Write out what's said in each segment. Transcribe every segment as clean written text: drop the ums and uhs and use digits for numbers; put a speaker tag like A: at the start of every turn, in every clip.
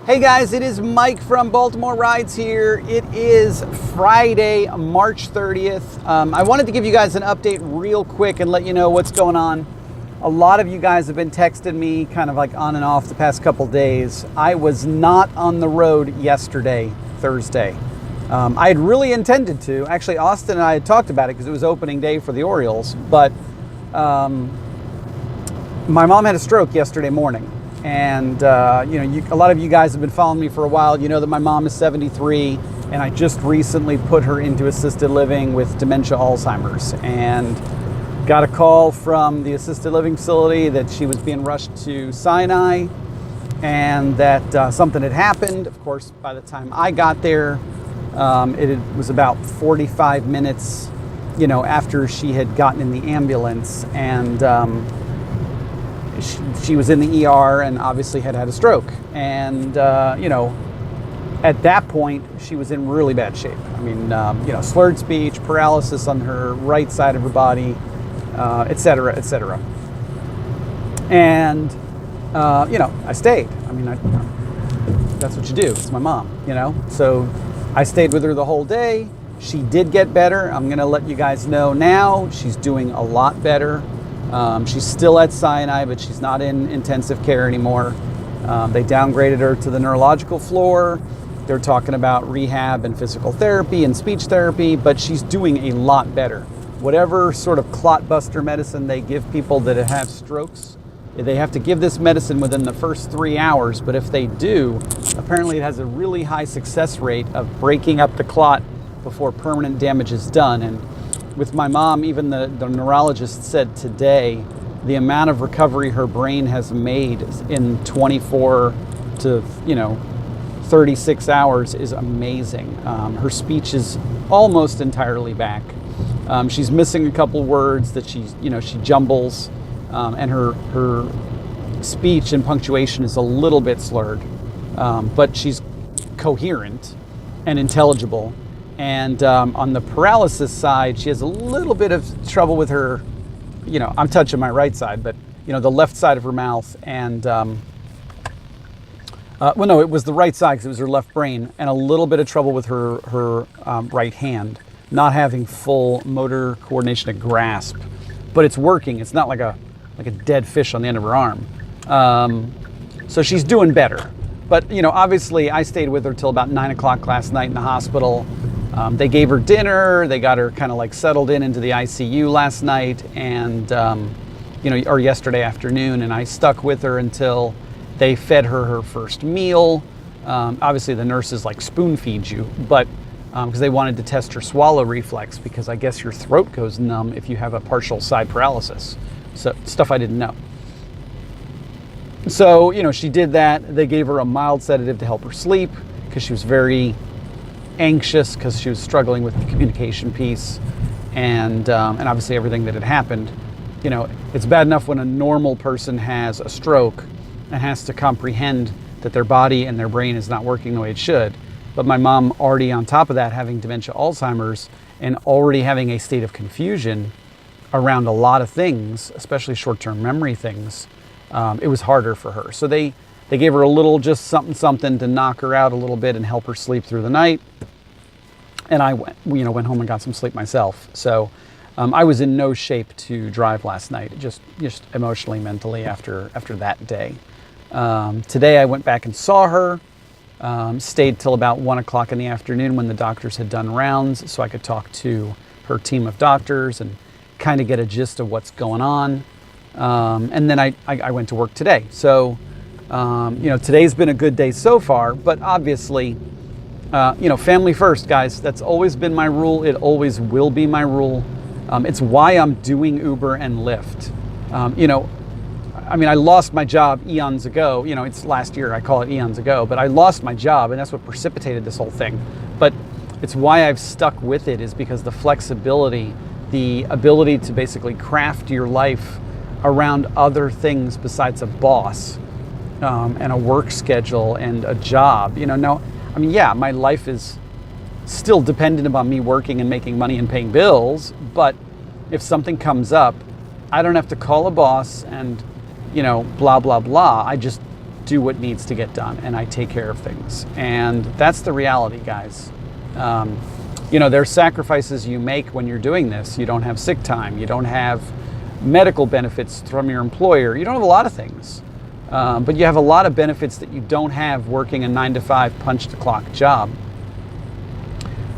A: Hey guys, it is Mike from Baltimore Rides here. It is Friday, March 30th. I wanted to give you guys an update real quick and let you know what's going on. A lot of you guys have been texting me kind of like on and off the past couple days. I was not on the road yesterday, Thursday. I had really intended to. Actually, Austin and I had talked about it because it was opening day for the Orioles, but my mom had a stroke yesterday morning. And, a lot of you guys have been following me for a while. You know that my mom is 73, and I just recently put her into assisted living with dementia Alzheimer's. And got a call from the assisted living facility that she was being rushed to Sinai and that something had happened. Of course, by the time I got there, it was about 45 minutes, after she had gotten in the ambulance, and she was in the ER and obviously had a stroke. And, at that point, she was in really bad shape. I mean, slurred speech, paralysis on her right side of her body, et cetera, et cetera. And, I stayed. I mean, that's what you do. It's my mom, So I stayed with her the whole day. She did get better. I'm going to let you guys know now. She's doing a lot better. She's still at Sinai, but she's not in intensive care anymore. They downgraded her to the neurological floor. They're talking about rehab and physical therapy and speech therapy, but she's doing a lot better. Whatever sort of clot buster medicine they give people that have strokes, they have to give this medicine within the first 3 hours, but if they do, apparently it has a really high success rate of breaking up the clot before permanent damage is done. And with my mom, even the neurologist said today, the amount of recovery her brain has made in 24 to 36 hours is amazing. Her speech is almost entirely back. She's missing a couple words that she jumbles, and her speech and punctuation is a little bit slurred, but she's coherent and intelligible. And on the paralysis side, she has a little bit of trouble with her, I'm touching my right side, but, the left side of her mouth. And, no, it was the right side because it was her left brain, and a little bit of trouble with her right hand, not having full motor coordination to grasp. But it's working. It's not like a dead fish on the end of her arm. So she's doing better. But, obviously I stayed with her till about 9 o'clock last night in the hospital. They gave her dinner. They got her kind of like settled into the ICU last night and, or yesterday afternoon. And I stuck with her until they fed her first meal. Obviously the nurses like spoon feed you, but because they wanted to test her swallow reflex, because I guess your throat goes numb if you have a partial side paralysis. So stuff I didn't know. So, she did that. They gave her a mild sedative to help her sleep because she was very anxious because she was struggling with the communication piece and obviously everything that had happened. It's bad enough when a normal person has a stroke and has to comprehend that their body and their brain is not working the way it should. But my mom already on top of that having dementia Alzheimer's and already having a state of confusion around a lot of things, especially short-term memory things, it was harder for her. So they gave her a little just something to knock her out a little bit and help her sleep through the night. And I went home and got some sleep myself. So I was in no shape to drive last night, just emotionally, mentally after that day. Today I went back and saw her, stayed till about 1 o'clock in the afternoon when the doctors had done rounds so I could talk to her team of doctors and kind of get a gist of what's going on. And then I went to work today. So today's been a good day so far, but obviously, family first, guys. That's always been my rule. It always will be my rule. It's why I'm doing Uber and Lyft. I lost my job eons ago. It's last year. I call it eons ago, but I lost my job, and that's what precipitated this whole thing. But it's why I've stuck with it is because the flexibility, the ability to basically craft your life around other things besides a boss, and a work schedule and a job. My life is still dependent upon me working and making money and paying bills, but if something comes up, I don't have to call a boss and, blah, blah, blah. I just do what needs to get done, and I take care of things. And that's the reality, guys. There's sacrifices you make when you're doing this. You don't have sick time. You don't have medical benefits from your employer. You don't have a lot of things. But you have a lot of benefits that you don't have working a 9-to-5 punch-to-clock job.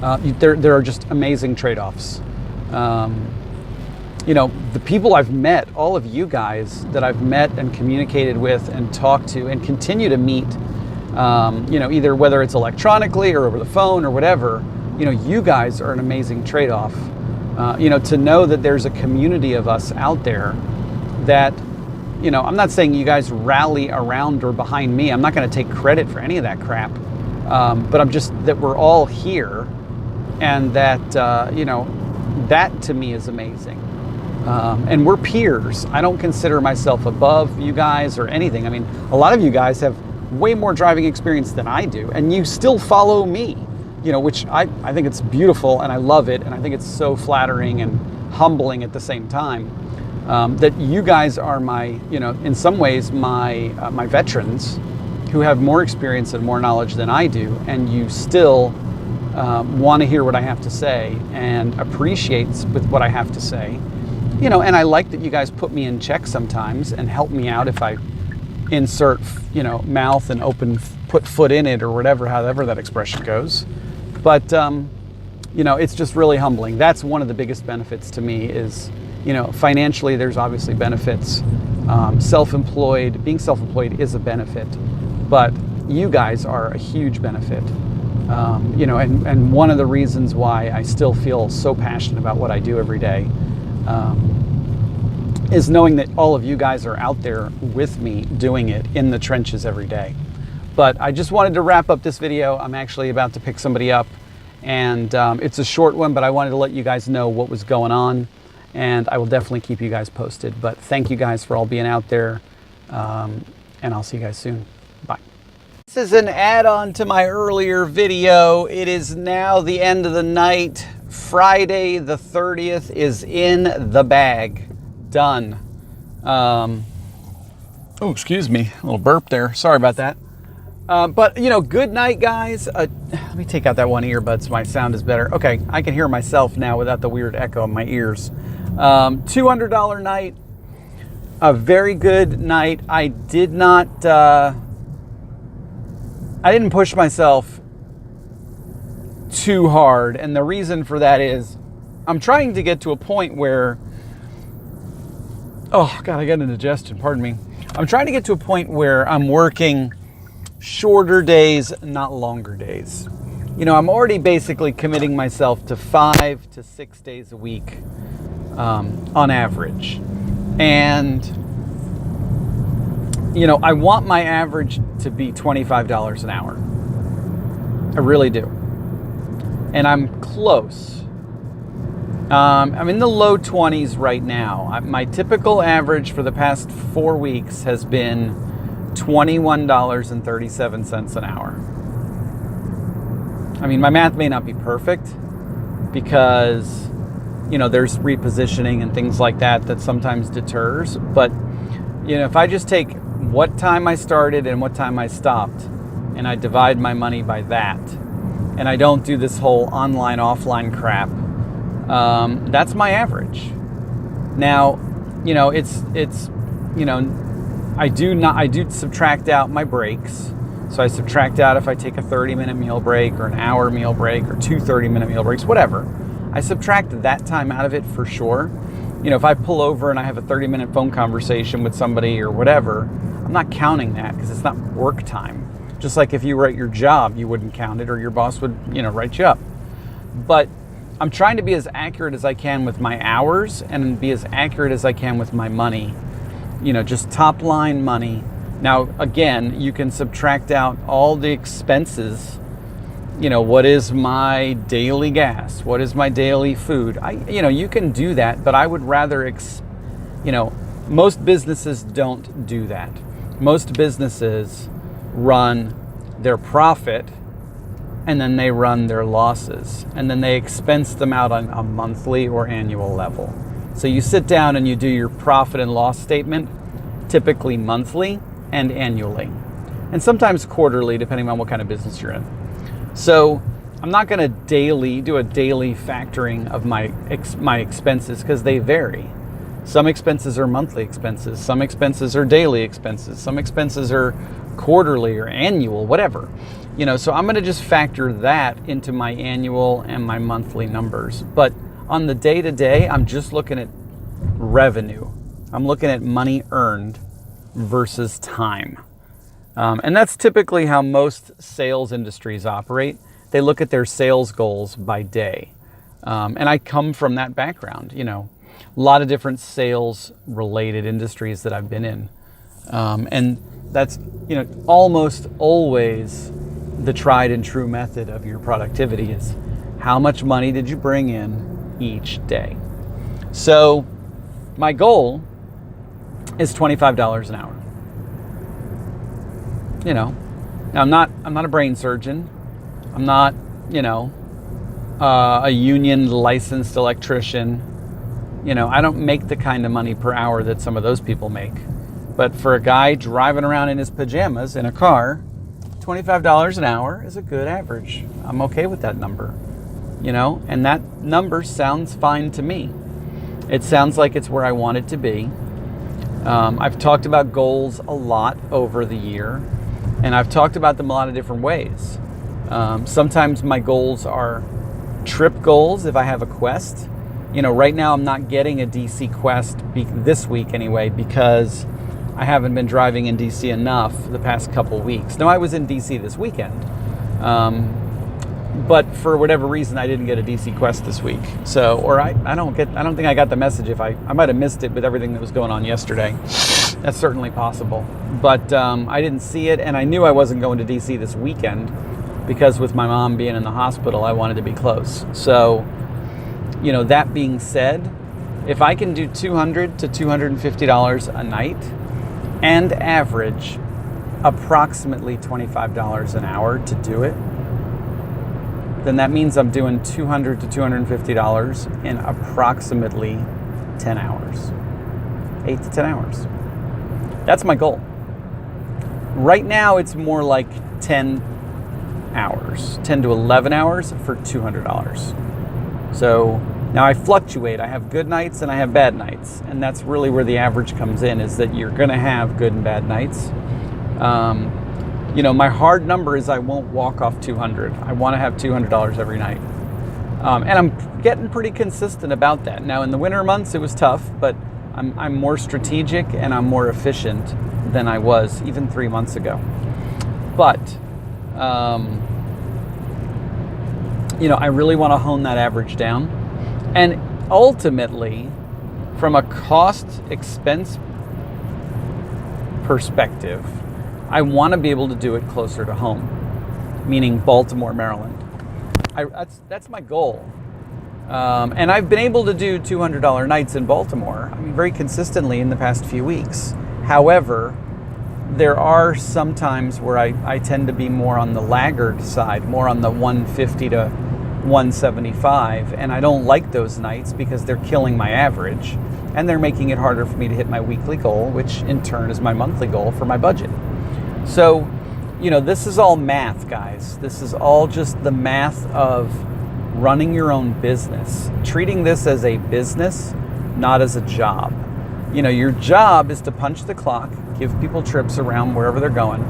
A: There are just amazing trade-offs. The people I've met, all of you guys that I've met and communicated with and talked to and continue to meet, either whether it's electronically or over the phone or whatever, you guys are an amazing trade-off. To know that there's a community of us out there that, I'm not saying you guys rally around or behind me. I'm not going to take credit for any of that crap. But I'm just that we're all here, and that, that to me is amazing. And we're peers. I don't consider myself above you guys or anything. I mean, a lot of you guys have way more driving experience than I do, and you still follow me, which I think it's beautiful, and I love it, and I think it's so flattering and humbling at the same time. That you guys are my, in some ways, my veterans who have more experience and more knowledge than I do, and you still want to hear what I have to say and appreciates with what I have to say. And I like that you guys put me in check sometimes and help me out if I insert, mouth and put foot in it or whatever, however that expression goes. But, it's just really humbling. That's one of the biggest benefits to me is, financially, there's obviously benefits. Being self-employed is a benefit, but you guys are a huge benefit. And one of the reasons why I still feel so passionate about what I do every day is knowing that all of you guys are out there with me doing it in the trenches every day. But I just wanted to wrap up this video. I'm actually about to pick somebody up, and it's a short one, but I wanted to let you guys know what was going on, and I will definitely keep you guys posted. But thank you guys for all being out there, and I'll see you guys soon. Bye. This is an add-on to my earlier video. It is now the end of the night. Friday the 30th is in the bag. Done. Oh, excuse me. A little burp there. Sorry about that. But, good night, guys. Let me take out that one earbud so my sound is better. Okay, I can hear myself now without the weird echo in my ears. $200 night. A very good night. I didn't push myself too hard. And the reason for that is I'm trying to get to a point where, oh God, I got indigestion, pardon me. I'm trying to get to a point where I'm working shorter days, not longer days. I'm already basically committing myself to 5 to 6 days a week on average. And, I want my average to be $25 an hour. I really do. And I'm close. I'm in the low 20s right now. My typical average for the past 4 weeks has been $21.37 an hour. I mean, my math may not be perfect because, there's repositioning and things like that sometimes deters. But, if I just take what time I started and what time I stopped, and I divide my money by that, and I don't do this whole online, offline crap, that's my average. Now, I do subtract out my breaks. So I subtract out if I take a 30-minute meal break or an hour meal break or 2 30-minute meal breaks, whatever. I subtract that time out of it for sure. If I pull over and I have a 30-minute phone conversation with somebody or whatever, I'm not counting that because it's not work time. Just like if you were at your job, you wouldn't count it, or your boss would, write you up. But I'm trying to be as accurate as I can with my hours and be as accurate as I can with my money. Just top line money. Now, again, you can subtract out all the expenses. What is my daily gas? What is my daily food? You can do that, but I would rather, most businesses don't do that. Most businesses run their profit and then they run their losses, and then they expense them out on a monthly or annual level. So you sit down and you do your profit and loss statement, typically monthly and annually. and sometimes quarterly, depending on what kind of business you're in. So I'm not going to do a daily factoring of my expenses because they vary. Some expenses are monthly expenses. Some expenses are daily expenses. Some expenses are quarterly or annual, whatever. So I'm going to just factor that into my annual and my monthly numbers. But on the day-to-day, I'm just looking at revenue. I'm looking at money earned versus time. And that's typically how most sales industries operate. They look at their sales goals by day. And I come from that background, a lot of different sales related industries that I've been in. And that's, almost always the tried and true method of your productivity is how much money did you bring in each day? So my goal is $25 an hour. Now I'm not a brain surgeon. I'm not, a union licensed electrician. I don't make the kind of money per hour that some of those people make. But for a guy driving around in his pajamas in a car, $25 an hour is a good average. I'm okay with that number, and that number sounds fine to me. It sounds like it's where I want it to be. I've talked about goals a lot over the year, and I've talked about them a lot of different ways. Sometimes my goals are trip goals if I have a quest. Right now I'm not getting a DC quest this week anyway because I haven't been driving in DC enough the past couple weeks. Now I was in DC this weekend, but for whatever reason I didn't get a DC quest this week. So, or I don't think I got the message. If I might have missed it with everything that was going on yesterday. That's certainly possible. But I didn't see it, and I knew I wasn't going to DC this weekend because with my mom being in the hospital, I wanted to be close. So, that being said, if I can do $200 to $250 a night and average approximately $25 an hour to do it, then that means I'm doing $200 to $250 in approximately 10 hours. 8 to 10 hours. That's my goal. Right now, it's more like 10 hours, 10 to 11 hours for $200. So now I fluctuate. I have good nights and I have bad nights. And that's really where the average comes in, is that you're going to have good and bad nights. My hard number is I won't walk off 200. I want to have $200 every night. And I'm getting pretty consistent about that. Now, in the winter months, it was tough, but I'm more strategic and I'm more efficient than I was even 3 months ago. But, I really want to hone that average down. And ultimately, from a cost expense perspective, I want to be able to do it closer to home, meaning Baltimore, Maryland. That's my goal. And I've been able to do $200 nights in Baltimore, very consistently in the past few weeks. However, there are some times where I tend to be more on the laggard side, more on the 150 to 175, and I don't like those nights because they're killing my average, and they're making it harder for me to hit my weekly goal, which in turn is my monthly goal for my budget. So, this is all math, guys. This is all just the math of running your own business, treating this as a business, not as a job. Your job is to punch the clock, give people trips around wherever they're going,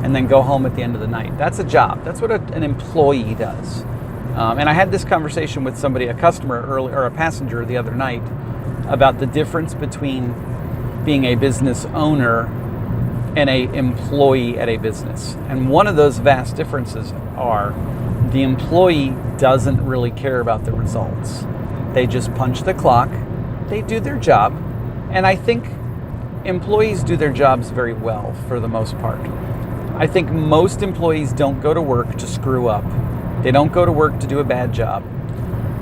A: and then go home at the end of the night. That's a job. That's what an employee does. And I had this conversation with somebody, a customer or a passenger the other night, about the difference between being a business owner and a employee at a business. And one of those vast differences are the employee doesn't really care about the results. They just punch the clock, they do their job, and I think employees do their jobs very well for the most part. I think most employees don't go to work to screw up. They don't go to work to do a bad job.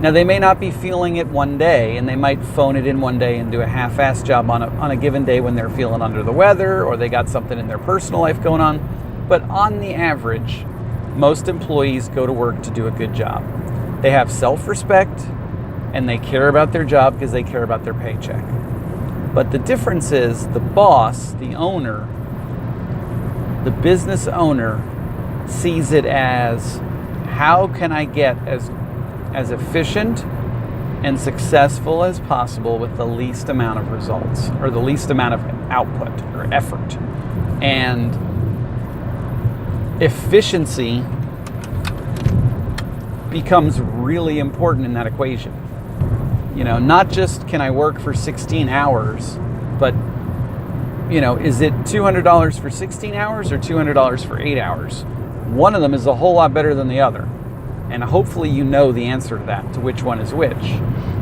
A: Now, they may not be feeling it one day, and they might phone it in one day and do a half-assed job on a given day when they're feeling under the weather or they got something in their personal life going on. But on the average, most employees go to work to do a good job. They have self-respect, and they care about their job because they care about their paycheck. But the difference is the boss, the owner, The business owner sees it as, how can I get as efficient and successful as possible with the least amount of results, or the least amount of output or effort. And efficiency becomes really important in that equation. Not just can I work for 16 hours, but is it $200 for 16 hours or $200 for 8 hours? One of them is a whole lot better than the other. And hopefully you know the answer to that, to which one is which.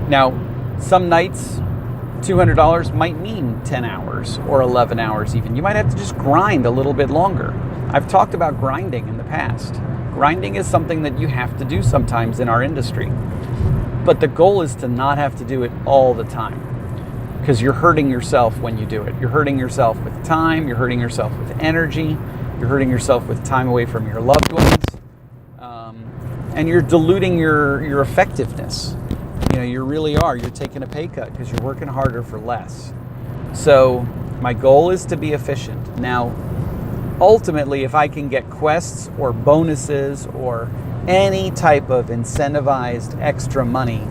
A: Now, some nights, $200 might mean 10 hours or 11 hours even. You might have to just grind a little bit longer. I've talked about grinding in the past. Grinding is something that you have to do sometimes in our industry. But the goal is to not have to do it all the time, because you're hurting yourself when you do it. You're hurting yourself with time, you're hurting yourself with energy, you're hurting yourself with time away from your loved ones, and you're diluting your effectiveness. You really are. You're taking a pay cut because you're working harder for less. So my goal is to be efficient. Now, ultimately, if I can get quests or bonuses or any type of incentivized extra money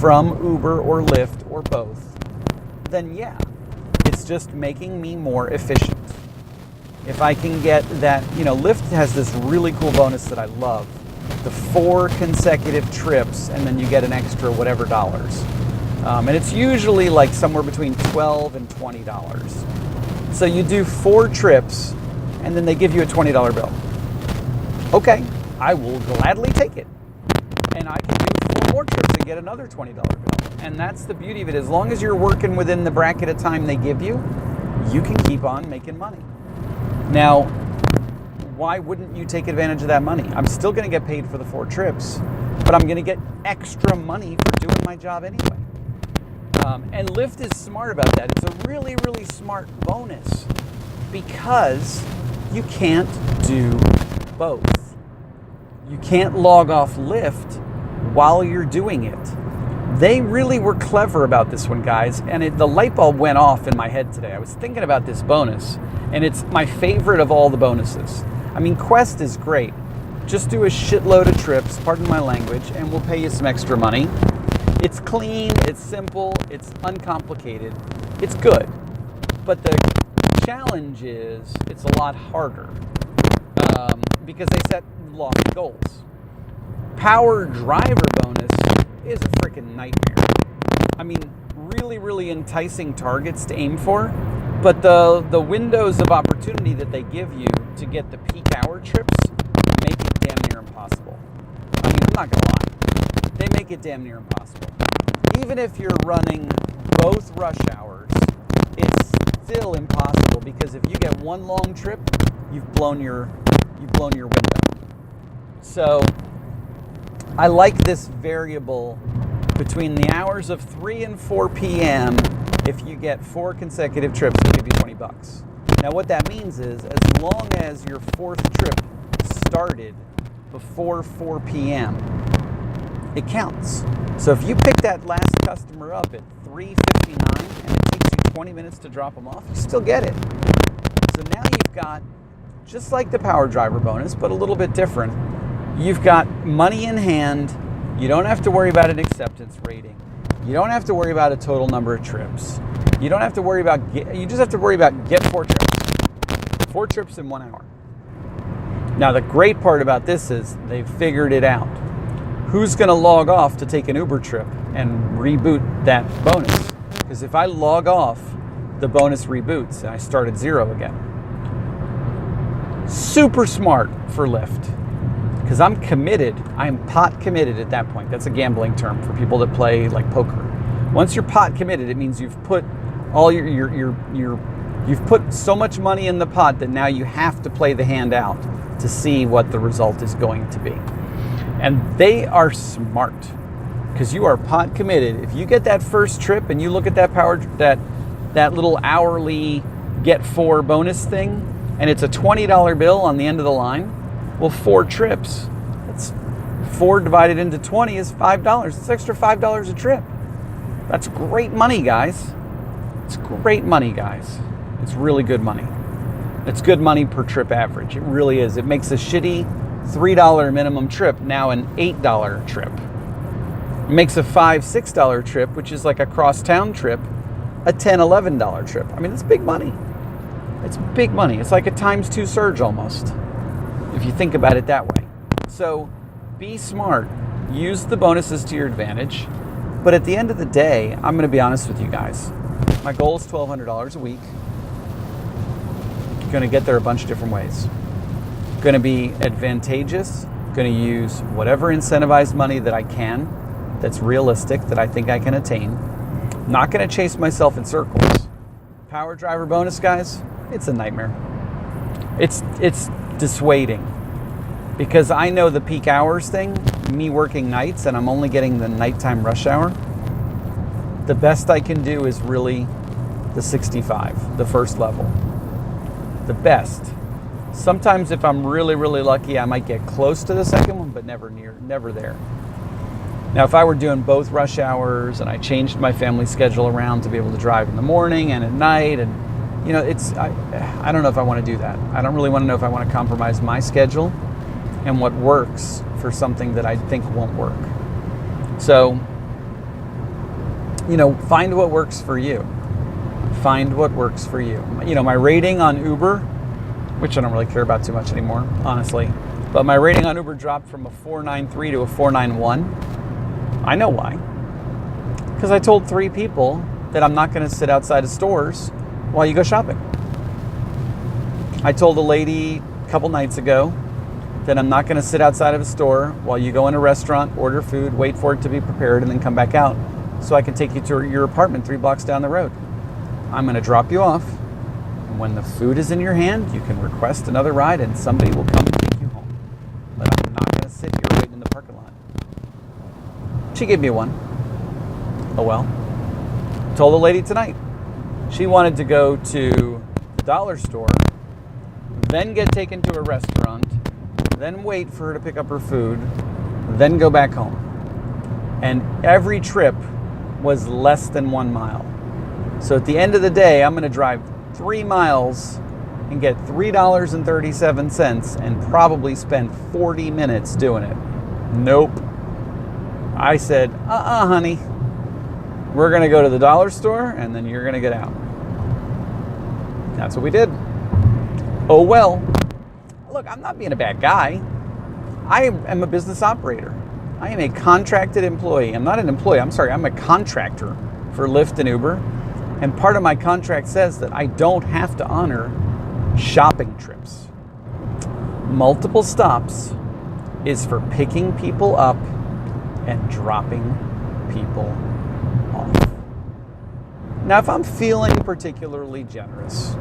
A: from Uber or Lyft or both, then yeah, it's just making me more efficient. If I can get that, Lyft has this really cool bonus that I love. The 4 consecutive trips, and then you get an extra whatever dollars. And it's usually like somewhere between $12 and $20. So you do 4 trips, and then they give you a $20 bill. Okay, I will gladly take it. And I can do 4 more trips and get another $20 bill. And that's the beauty of it. As long as you're working within the bracket of time they give you, you can keep on making money. Now, why wouldn't you take advantage of that money? I'm still going to get paid for the 4 trips, but I'm going to get extra money for doing my job anyway. And Lyft is smart about that. It's a really, really smart bonus, because you can't do both. You can't log off Lyft while you're doing it. They really were clever about this one, guys, and the light bulb went off in my head today. I was thinking about this bonus, and it's my favorite of all the bonuses. I mean, Quest is great. Just do a shitload of trips, pardon my language, and we'll pay you some extra money. It's clean, it's simple, it's uncomplicated, it's good. But the challenge is it's a lot harder because they set lofty goals. Power driver bonus is a freaking nightmare. I mean, really, really enticing targets to aim for, but the windows of opportunity that they give you to get the peak hour trips make it damn near impossible. I mean, I'm not gonna lie. They make it damn near impossible. Even if you're running both rush hours, it's still impossible, because if you get one long trip, you've blown your window. So I like this variable between the hours of 3 and 4 p.m. If you get 4 consecutive trips, they give you $20. Now what that means is, as long as your 4th trip started before 4 p.m., it counts. So if you pick that last customer up at 3:59 and it takes you 20 minutes to drop them off, you still get it. So now you've got, just like the power driver bonus, but a little bit different, you've got money in hand. You don't have to worry about an acceptance rating. You don't have to worry about a total number of trips. You don't have to worry about, you just have to worry about get 4 trips. 4 trips in 1 hour. Now the great part about this is they've figured it out. Who's going to log off to take an Uber trip and reboot that bonus? Because if I log off, the bonus reboots and I start at 0 again. Super smart for Lyft, because I'm committed. I'm pot committed at that point. That's a gambling term for people that play like poker. Once you're pot committed, it means you've put all you've put so much money in the pot that now you have to play the hand out to see what the result is going to be. And they are smart, because you are pot committed. If you get that first trip and you look at that little hourly get 4 bonus thing, and it's a $20 bill on the end of the line, well, 4 trips, that's 4 divided into 20 is $5. It's extra $5 a trip. That's great money, guys. It's great money, guys. It's really good money. It's good money per trip average. It really is. It makes a shitty $3 minimum trip now an $8 trip. It makes a $5, $6 trip, which is like a cross-town trip, a $10, $11 trip. I mean, it's big money. It's big money. It's like a ×2 surge almost, if you think about it that way. So be smart. Use the bonuses to your advantage. But at the end of the day, I'm going to be honest with you guys. My goal is $1,200 a week. Going to get there a bunch of different ways. Going to be advantageous. Going to use whatever incentivized money that I can, that's realistic, that I think I can attain. Not going to chase myself in circles. Power driver bonus, guys, it's a nightmare. It's dissuading because I know the peak hours thing, me working nights, and I'm only getting the nighttime rush hour. The best I can do is really the 65, the first level. The best. Sometimes if I'm really, really lucky, I might get close to the second one, but never there. Now, if I were doing both rush hours and I changed my family schedule around to be able to drive in the morning and at night, and you know, I don't know if I want to do that. I don't really want to know if I want to compromise my schedule and what works for something that I think won't work. So, you know, find what works for you. Find what works for you. You know, my rating on Uber, which I don't really care about too much anymore, honestly, but my rating on Uber dropped from a 4.93 to a 4.91. I know why. Because I told 3 people that I'm not going to sit outside of stores while you go shopping. I told a lady a couple nights ago that I'm not going to sit outside of a store while you go in a restaurant, order food, wait for it to be prepared, and then come back out so I can take you to your apartment 3 blocks down the road. I'm going to drop you off, and when the food is in your hand, you can request another ride and somebody will come and take you home. But I'm not going to sit here waiting in the parking lot. She gave me one. Oh well. Told the lady tonight. She wanted to go to the dollar store, then get taken to a restaurant, then wait for her to pick up her food, then go back home. And every trip was less than 1 mile. So at the end of the day, I'm going to drive 3 miles and get $3.37 and probably spend 40 minutes doing it. Nope. I said, honey, we're going to go to the dollar store and then you're going to get out. That's what we did. Oh well. Look, I'm not being a bad guy. I am a business operator. I am a contracted employee. I'm not an employee. I'm a contractor for Lyft and Uber. And part of my contract says that I don't have to honor shopping trips. Multiple stops is for picking people up and dropping people off. Now, if I'm feeling particularly generous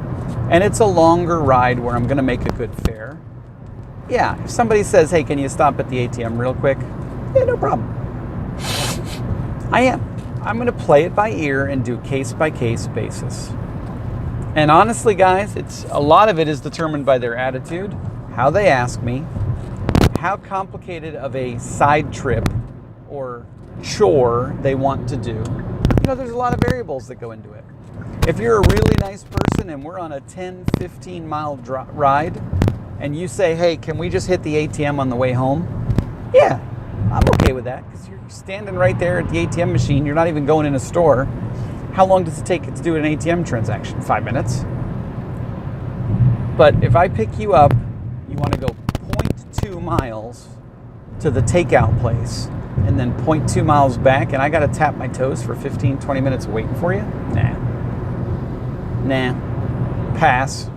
A: and it's a longer ride where I'm going to make a good fare, yeah, if somebody says, hey, can you stop at the ATM real quick? Yeah, no problem. I am. I'm going to play it by ear and do case-by-case basis. And honestly, guys, a lot of it is determined by their attitude, how they ask me, how complicated of a side trip or chore they want to do. You know, there's a lot of variables that go into it. If you're a really nice person and we're on a 10, 15 mile ride and you say, hey, can we just hit the ATM on the way home? Yeah, I'm okay with that because you're standing right there at the ATM machine. You're not even going in a store. How long does it take to do an ATM transaction? 5 minutes. But if I pick you up, you want to go 0.2 miles to the takeout place and then 0.2 miles back, and I got to tap my toes for 15, 20 minutes waiting for you? Nah. Pass.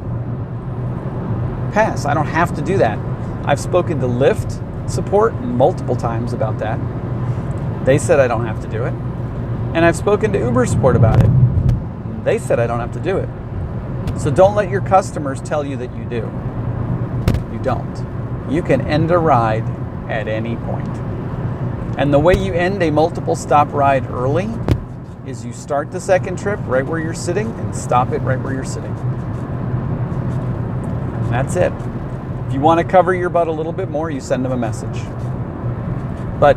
A: I don't have to do that. I've spoken to Lyft support multiple times about that. They said I don't have to do it. And I've spoken to Uber support about it. They said I don't have to do it. So don't let your customers tell you that you do. You don't. You can end a ride at any point. And the way you end a multiple stop ride early is you start the second trip right where you're sitting and stop it right where you're sitting. And that's it. If you want to cover your butt a little bit more, you send them a message. But,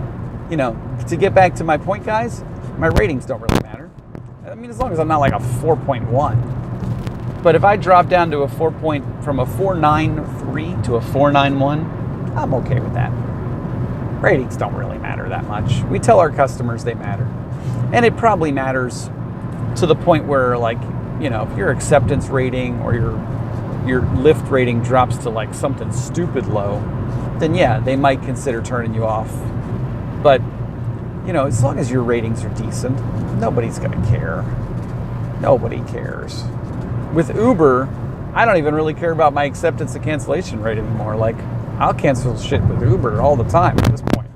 A: you know, to get back to my point, guys, my ratings don't really matter. I mean, as long as I'm not like a 4.1. But if I drop down to from a 4.93 to a 4.91, I'm okay with that. Ratings don't really matter that much. We tell our customers they matter. And it probably matters to the point where, like, you know, if your acceptance rating or your Lyft rating drops to like something stupid low, then yeah, they might consider turning you off. But, you know, as long as your ratings are decent, nobody's gonna care. Nobody cares. With Uber, I don't even really care about my acceptance and cancellation rate anymore. Like, I'll cancel shit with Uber all the time at this point.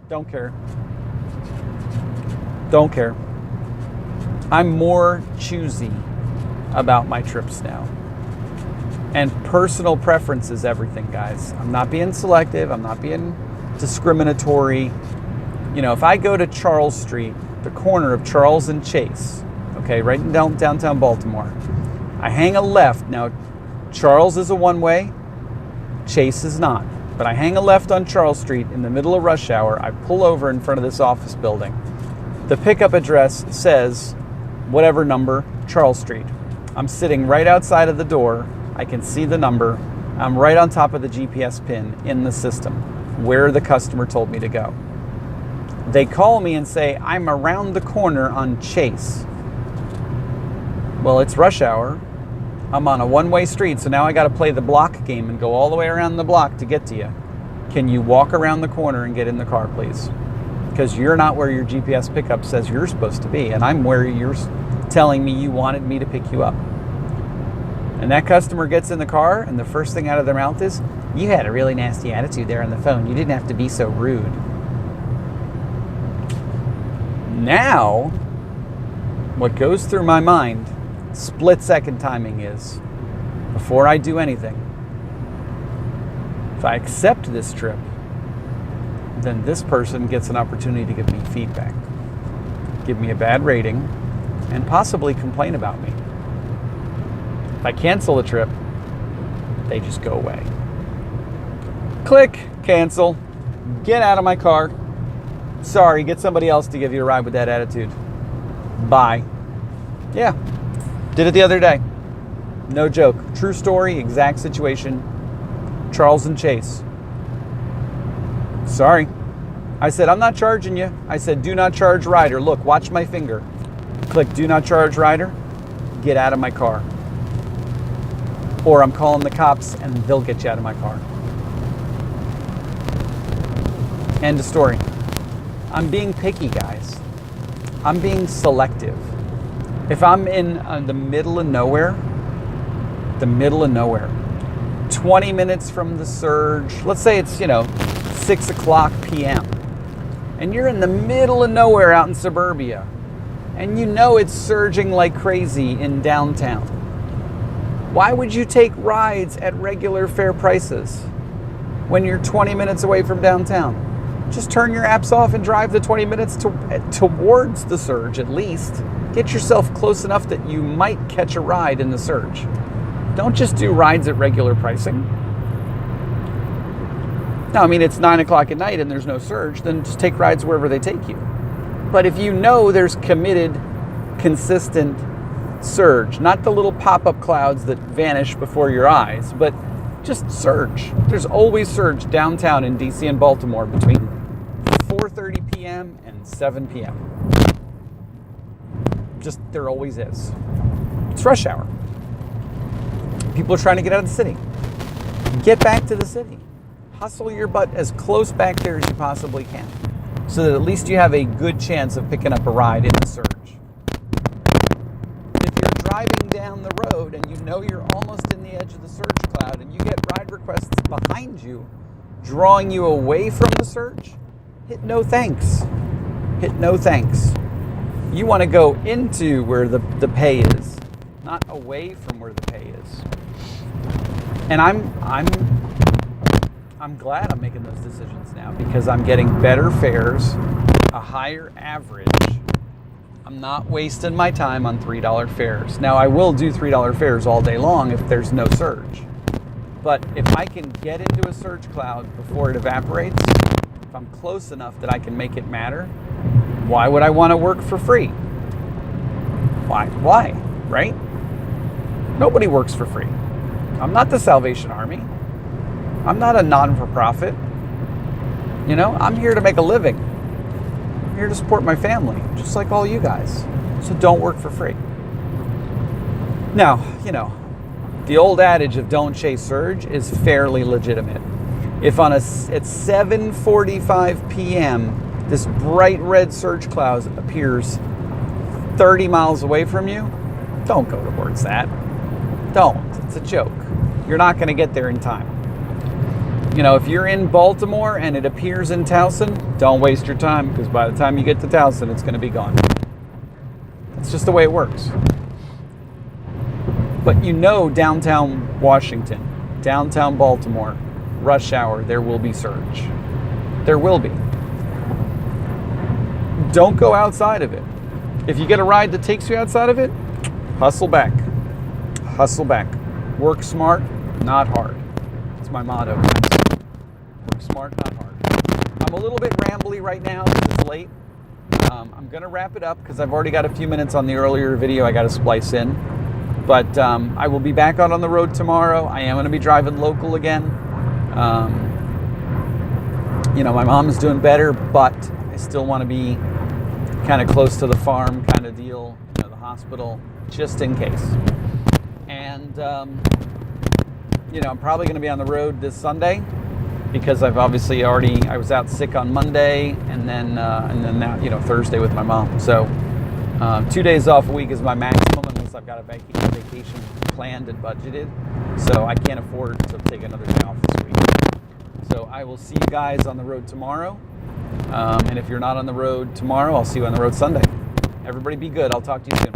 A: Don't care. Don't care. I'm more choosy about my trips now. And personal preference is everything, guys. I'm not being selective. I'm not being discriminatory. You know, if I go to Charles Street, the corner of Charles and Chase, okay, right in downtown Baltimore, I hang a left. Now, Charles is a one-way, Chase is not. But I hang a left on Charles Street in the middle of rush hour. I pull over in front of this office building. The pickup address says whatever number, Charles Street. I'm sitting right outside of the door. I can see the number. I'm right on top of the GPS pin in the system where the customer told me to go. They call me and say, I'm around the corner on Chase. Well, it's rush hour. I'm on a one-way street, so now I got to play the block game and go all the way around the block to get to you. Can you walk around the corner and get in the car, please? Because you're not where your GPS pickup says you're supposed to be, and I'm where you're telling me you wanted me to pick you up. And that customer gets in the car, and the first thing out of their mouth is, you had a really nasty attitude there on the phone. You didn't have to be so rude. Now, what goes through my mind, split-second timing is, before I do anything, if I accept this trip, then this person gets an opportunity to give me feedback, give me a bad rating, and possibly complain about me. If I cancel the trip, they just go away. Click, cancel, get out of my car. Sorry, get somebody else to give you a ride with that attitude. Bye. Yeah, did it the other day. No joke. True story, exact situation. Charles and Chase. Sorry. I said, I'm not charging you. I said, do not charge rider. Look, watch my finger. Click do not charge rider. Get out of my car. Or I'm calling the cops and they'll get you out of my car. End of story. I'm being picky, guys. I'm being selective. If I'm in the middle of nowhere, 20 minutes from the surge, let's say it's, 6 o'clock p.m., and you're in the middle of nowhere out in suburbia, and you know it's surging like crazy in downtown, why would you take rides at regular fare prices when you're 20 minutes away from downtown? Just turn your apps off and drive the 20 minutes towards the surge at least. Get yourself close enough that you might catch a ride in the surge. Don't just do rides at regular pricing. No, I mean, it's 9 o'clock at night and there's no surge, then just take rides wherever they take you. But if you know there's committed, consistent surge, not the little pop-up clouds that vanish before your eyes, but just surge. There's always surge downtown in DC and Baltimore between 4:30 p.m. and 7 p.m. Just, there always is. It's rush hour. People are trying to get out of the city. Get back to the city. Hustle your butt as close back there as you possibly can, so that at least you have a good chance of picking up a ride in the surge. If you're driving down the road and you know you're almost in the edge of the surge cloud and you get ride requests behind you, drawing you away from the surge, hit no thanks. Hit no thanks. You want to go into where the pay is, not away from where the pay is. And I'm glad I'm making those decisions now, because I'm getting better fares, a higher average. I'm not wasting my time on $3 fares. Now, I will do $3 fares all day long if there's no surge. But if I can get into a surge cloud before it evaporates, if I'm close enough that I can make it matter, why would I want to work for free? Why? Right? Nobody works for free. I'm not the Salvation Army. I'm not a non-for-profit. I'm here to make a living. I'm here to support my family, just like all you guys. So don't work for free. Now, the old adage of don't chase surge is fairly legitimate. If at 7:45 p.m. this bright red surge cloud appears 30 miles away from you, don't go towards that. Don't. It's a joke. You're not going to get there in time. If you're in Baltimore and it appears in Towson, don't waste your time, because by the time you get to Towson, it's going to be gone. It's just the way it works. But downtown Washington, downtown Baltimore, rush hour, there will be surge. There will be. Don't go outside of it. If you get a ride that takes you outside of it, hustle back. Hustle back. Work smart, not hard. That's my motto. Work smart, not hard. I'm a little bit rambly right now because it's late. I'm going to wrap it up because I've already got a few minutes on the earlier video I got to splice in. But I will be back out on the road tomorrow. I am going to be driving local again. My mom is doing better, but I still want to be kind of close to the farm kind of deal, the hospital, just in case. And, I'm probably going to be on the road this Sunday because I was out sick on Monday and then now, Thursday with my mom. So 2 days off a week is my maximum unless I've got a vacation planned and budgeted. So I can't afford to take another day off this week. So I will see you guys on the road tomorrow. And if you're not on the road tomorrow, I'll see you on the road Sunday. Everybody be good. I'll talk to you soon.